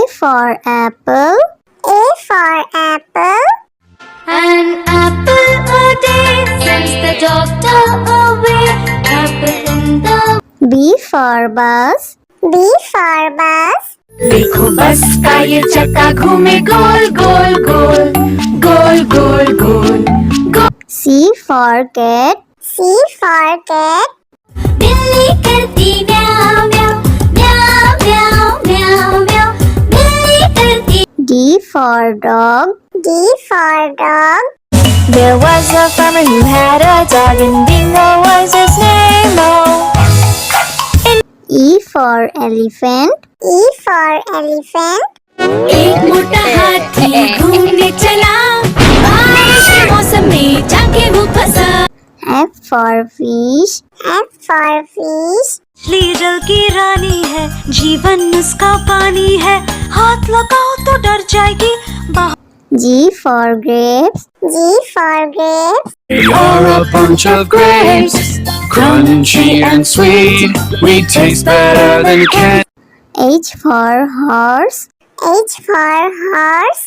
for apple. A for apple. An apple a day sends the doctor away. Apple in the B for bus. B for bus. देखो बस का ये चक्का घूमे गोल गोल गोल गोल गोल गोल गोल। C for cat. C for cat. बिल्ली करती म्याऊ म्याऊ म्याऊ म्याऊ म्याऊ म्याऊ। बिल्ली करती। D for dog. D for dog. There was a farmer who had a dog, and Bingo was his name. Oh. E for elephant. E for elephant. एक मोटा हाथी घूमने चला, बारिश के मौसम में जाके वो फंसा। F for fish. F for fish. मछली जल की रानी है, जीवन उसका पानी है, हाथ लगाओ तो डर जाएगी। G for grapes. G for grapes. We are a bunch of grapes, crunchy and sweet. We taste better than candy. H for horse. H for horse.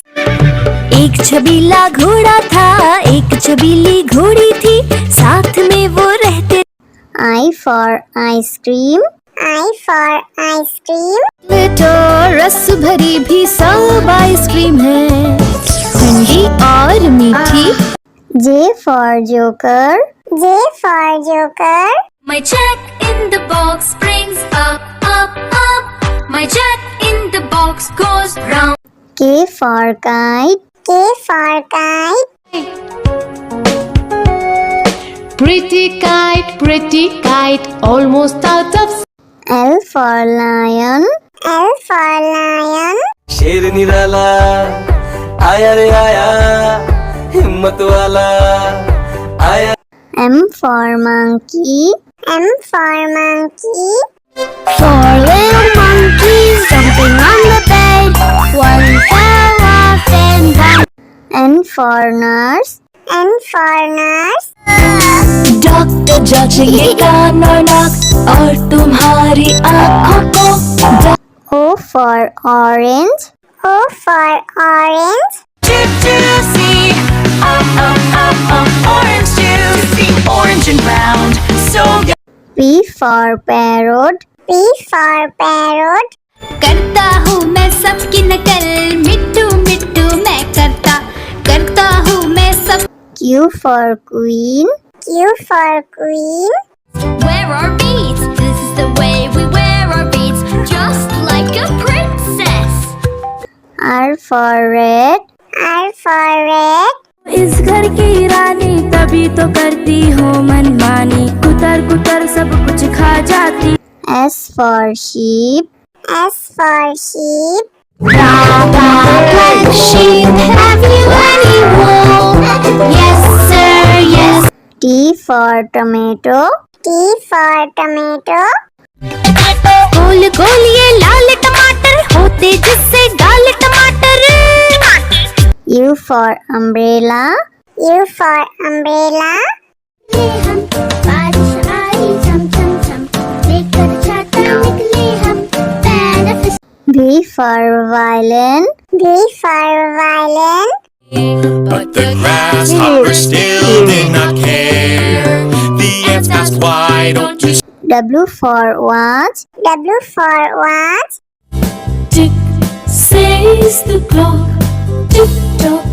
एक छबीला घोड़ा था, एक छबीली घोड़ी थी, साथ में वो रहते। I for ice cream. I for ice cream. तो रस भरी भी सब आइसक्रीम है, ठंडी और मीठी। J for joker. J for joker. My jack in the box brings up up up. My jack in the box goes round. K for kite. K for kite. Pretty kite, almost out of. L for lion. L for lion. शेर निराला आया रे आया, हिम्मत वाला आया। M for monkey. M for monkey. Four little monkeys jumping on the bed. One fell off and bumped. N for nurse. N for nurse. Doctor जांचेंगे कान और नाक और तुम्हारी आँखों को। O for orange. O for orange. Juicy, orange juicy, orange and round, so good. P for parrot. P for parrot. करता हूँ मैं सबकी नकल, मिट्टू मिट्टू मैं करता हूँ मैं सब। Q for queen. Q for queen. Wear our beads, this is the way we wear our beads, just like a princess. R for red. R for red. इस घर की रानी तभी तो करती हो मनमानी, कुतर कुतर सब कुछ खा जाती। S for sheep. S for sheep. Black sheep, have you any wool? Yes sir, yes. T for tomato. T for tomato. गोल गोल ये लाल टमाटर होते जिससे गाल टमाटर। U for umbrella. U for umbrella. बारिश आई झम झम झम, लेकर छाता निकले हम, पैर V for violin. V for violin. But the grasshopper still did not care. The ants asked, why don't you W for watch. W for watch. Tick says the clock, tick tock,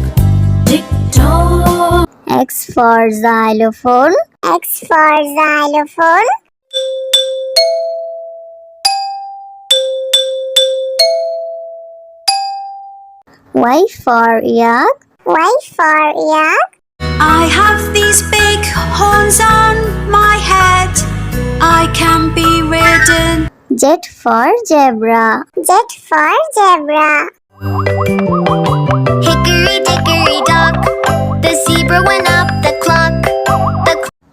tick tock. X for xylophone. X for xylophone. Y for yak. Y for yak. I have these big horns on my head, I can be ridden. Z for zebra. Z for zebra. Hickory dickory dock, the zebra went up the clock.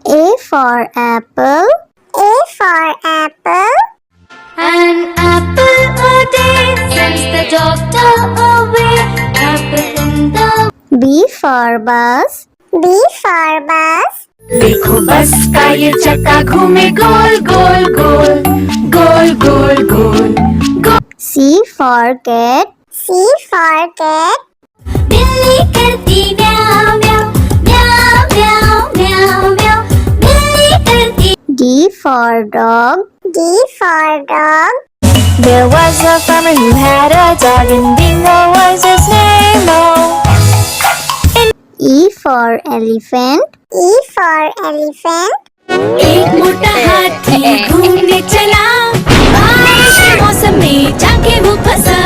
A for apple. A for apple. An apple a day sends the doctor away. Apple in the B for bus. B for bus. देखो बस का ये चक्का घूमे गोल गोल गोल गोल गोल गोल गोल। C for cat. C for cat. बिल्ली करती म्याऊं म्याऊं म्याऊं म्याऊं म्याऊं म्याऊं बिल्ली करती D for dog. D for dog. There was a farmer who had a dog and Bingo was his name. Oh. E for elephant. E for elephant. एक मोटा हाथी घूमने चला बारिश के मौसम में जाके वो फंसा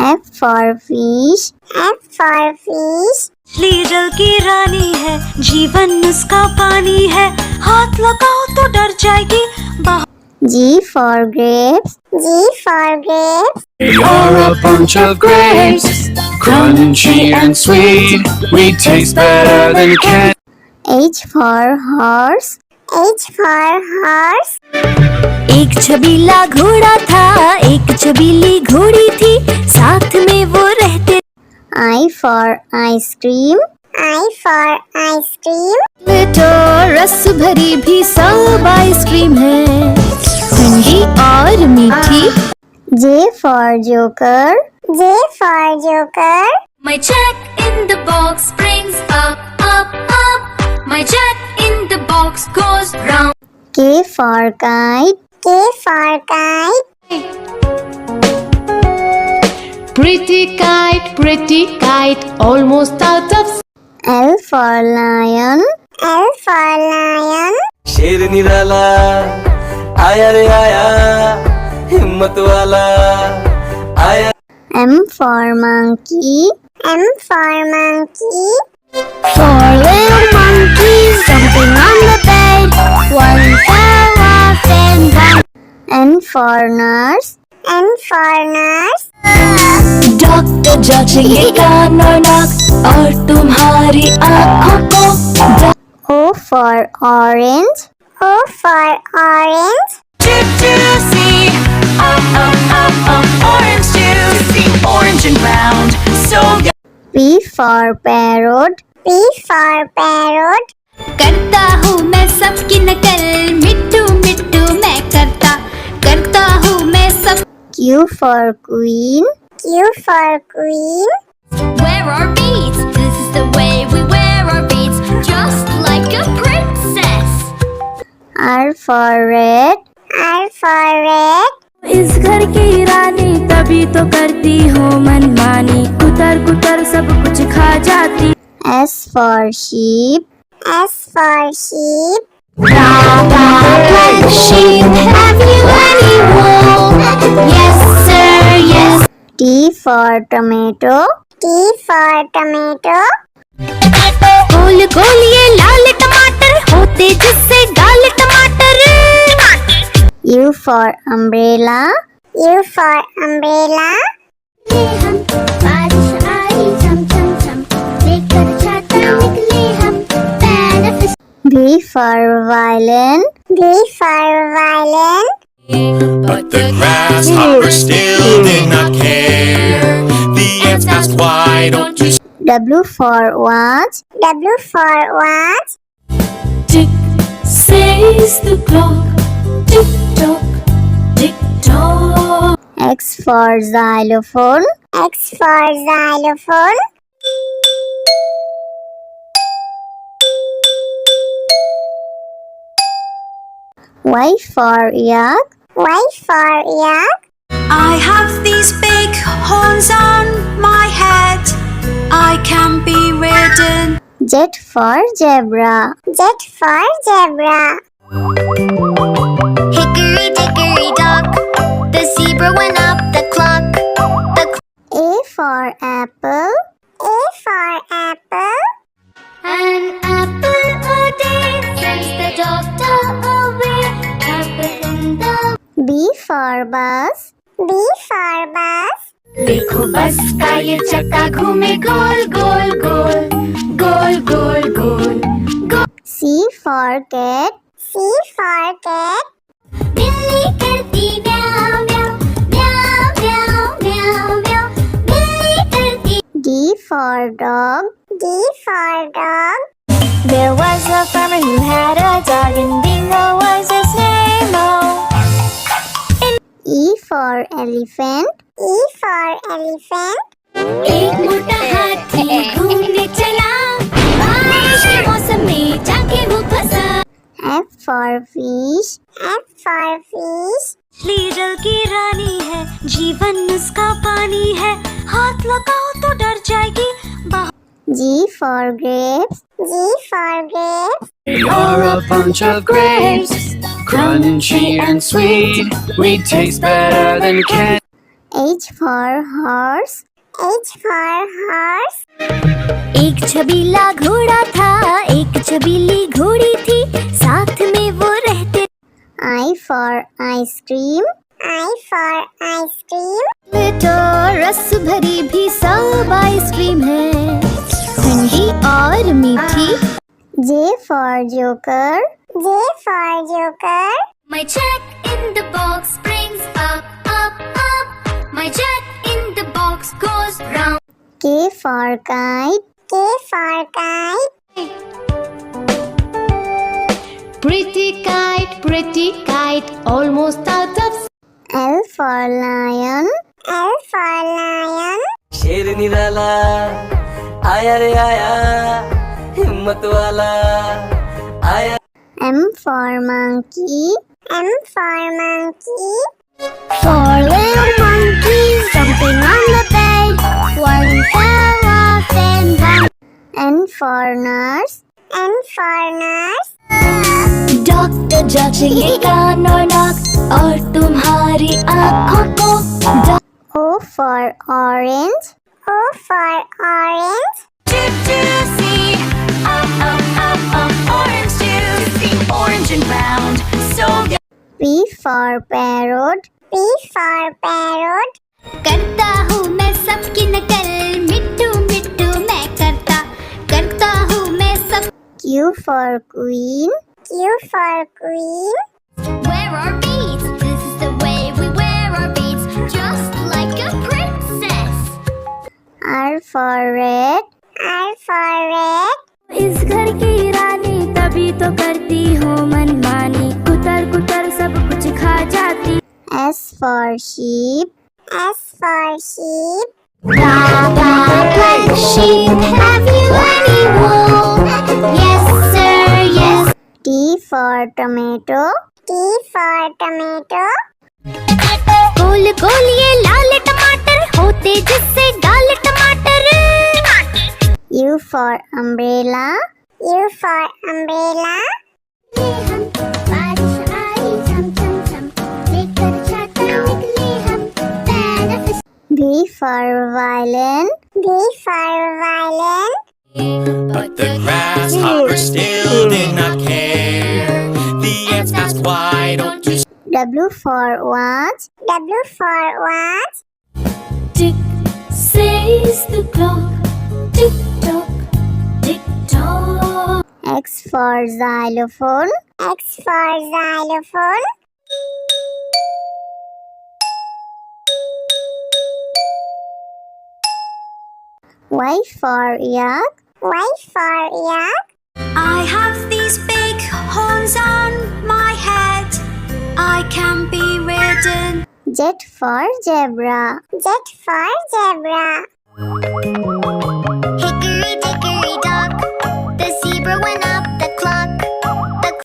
F for fish. F for fish. मछली जल की रानी है, जीवन उसका पानी है, हाथ लगाओ तो डर जाएगी बाहर। G for grapes. G for grapes. We are a bunch of grapes, crunchy and sweet. We taste better than candy. H for horse. H for horse. एक छबीला घोड़ा था, एक छबीली घोड़ी थी, साथ में वो रहते। I for ice cream. I for ice cream. तो रस भरी भी सब आइसक्रीम है, ठंडी और मीठी। J for joker. J for joker. My jack in the box brings up up up My jack in the box goes round K for kite. K for kite. Pretty kite, almost out of. L for lion. L for lion. शेर निराला आया रे आया, हिम्मत वाला आया। M for monkey. M for monkey. Four little monkeys jumping on the bed One fell off and one N for nurse. N for nurse. Doctor जांचेगा और नाक और तुम्हारी आँखों को। O for orange. O for orange. Juicy, orange juicy, orange and round, so P for parrot. P for parrot. करता हूँ मैं सबकी नकल मिट्टू मिट्टू मैं करता हूँ मैं सब Q for queen. Q for queen. Wear our beads, this is the way we wear our beads Just like a princess R for red. R for red. इस घर की रानी तभी तो करती हो मनमानी, कुतर कुतर सब कुछ खा जाती। S for sheep. S for sheep. Black sheep, have you any wool? Yes sir, yes T for tomato. T for tomato. गोल गोल ये लाल टमाटर होते जिससे गाल टमाटर U for umbrella. U for umbrella. हम बारिश आई झम झम झम लेकर छाता निकले हम benefit V for violin. V for violin. But the grasshoppers still did not care. The ants asked, why don't you W for watch. W for watch. Tick says the clock, tick tock, tick tock. X for xylophone. X for xylophone. Y for yak. Y for yak. I have these big horns on my head, I can be ridden. Z for zebra. Z for zebra. Hickory dickory dock The zebra went up the clock A for apple. A for apple. An apple a day sends the doctor away Apple in the B for bus. B for bus. देखो बस का ये चक्का घूमे गोल गोल गोल गोल गोल गोल गोल। C for cat. C for cat. बिल्ली करती म्याऊं म्याऊं म्याऊं म्याऊं म्याऊं म्याऊं बिल्ली करती D for dog. D for dog. There was a farmer who had a dog and Bingo was his name. Oh. E for elephant. E for elephant. एक मोटा हाथी घूमने चला, बारिश के मौसम में जाके वो फंसा। F for fish. F for fish. मछली जल की रानी है, जीवन उसका पानी है, हाथ लगाओ तो डर जाएगी। G for grapes. G for grapes. You're a bunch of grapes, crunchy and sweet. We taste better than candy. H for horse. H for horse. एक छबीला घोड़ा था, एक छबीली घोड़ी थी, साथ में वो रहते। I for ice cream. I for ice cream. तो रस भरी भी सब आइसक्रीम है, ठंडी और मीठी। J for joker. J for joker. My jack in the box brings up, up, up. My jack in the box goes round. K for kite. K for kite. pretty kite, almost out of. L for lion. L for lion. शेर निराला आया रे आया, हिम्मत वाला आया। M for monkey. M for monkey. Four little monkeys jumping on the bed. One fell off and one. N for nurse. N for nurse. Doctor जांचेंगे कान और नाक और तुम्हारी आँखों को। O for orange. O for orange. Juicy, orange juicy, orange and round, so good. P for parrot. P for parrot. करता हूँ मैं सबकी नकल, मिट्टू मिट्टू मैं करता हूँ मैं सब। Q for queen. Q for queen. Wear our beads, this is the way we wear our beads, just like a princess. R for red. R for red. इस घर की रानी तभी तो करती हूँ मनमानी, कुतर कुतर सब कुछ खा जाती। S for sheep. S for sheep. Black sheep, have you any wool? Yes sir, yes. T for tomato. T for tomato. गोल गोल ये लाल टमाटर होते जिससे गाल टमाटर। U for umbrella. U for umbrella. V for violin. V for violin. But the grasshopper still did not care. The ants asked, why don't you W for watch. W for watch. Tick says the clock, tick tock, tick tock. X for xylophone. X for xylophone. Y for yak. Y for yak. I have these big horns on my head, I can be ridden. Z for zebra. Z for zebra.